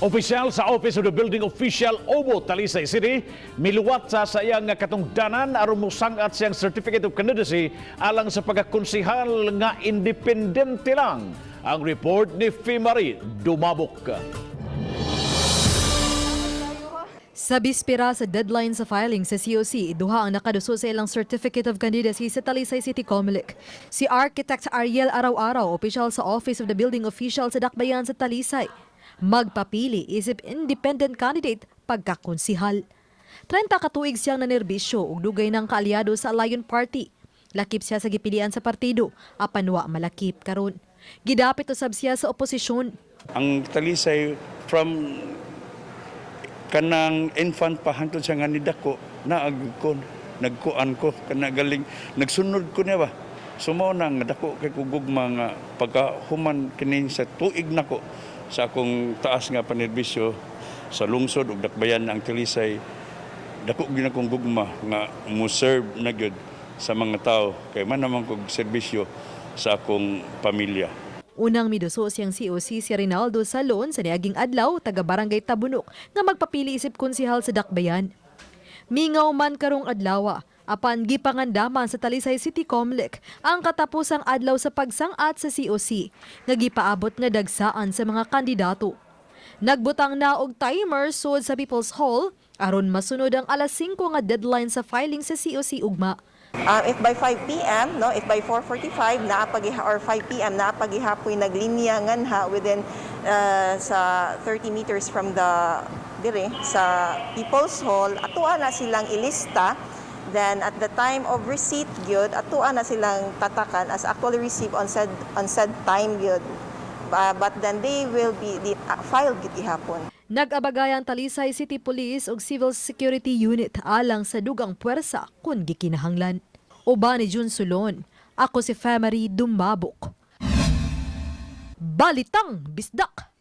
Opisyal sa Office of the Building Official Obo, Talisay City, miluwat sa sayang nga katungdanan aron mosangat siyang Certificate of Candidacy alang sa pagka-konsehal nga independente lang. Ang report ni Fimari Dumabok. Sa bispera sa deadline sa filing sa COC, duha ang nakaduso sa ilang Certificate of Candidacy sa Talisay City Comelec. Si Architect Ariel Araw-Araw, opisyal sa Office of the Building Official sa Dakbayan sa Talisay, magpapili isip independent candidate pagka-konsehal. 30 katuig siyang nanerbisyo ug dugay ng kaalyado sa Lion Party. Lakip siya sa gipilian sa partido, apan wa malakip karon. Gidapit usab siya sa oposisyon. Ang Talisay from kanang infant pa hangtod sa nga nidako naagkon nagkuan ko kana galing nagsunod ko niya ba sumo nang dako kay kugugma nga pagkahuman kini sa tuig nako sa akong taas nga panerbisyo sa lungsod ug dakbayan ang Talisay dako gyud akong gugma nga mo serve na gyud sa mga tao kay man naman kog serbisyo sa akong pamilya. Unang miduso siyang COC si Rinaldo Salon sa niaging adlaw taga Barangay Tabunok nga magpapili isip konsehal sa Dakbayan. Mingaw man karong adlaw, apan gipangandaman sa Talisay City Comelec ang katapusang adlaw sa pagsang-at sa COC nga gipaabot nga dagsaan sa mga kandidato. Nagbutang na og timer sud sa People's Hall aron masunod ang alas 5 nga deadline sa filing sa COC ugma. If by 5 p.m., no, if by 4:45 or 5 p.m. naapaghihapoy naglinya nganha within sa 30 meters from the dire sa People's Hall, atuan na silang ilista. Then at the time of receipt gyud, atuan na silang tatakan as actually received on said time gyud. But then they will be filed gyud ihapon. Nag-abagay ang Talisay City Police ug Civil Security Unit alang sa dugang puwersa kun gikinahanglan. Uban ni Jun Sulon, ako si Fimari Dumabok. Balitang Bisdak.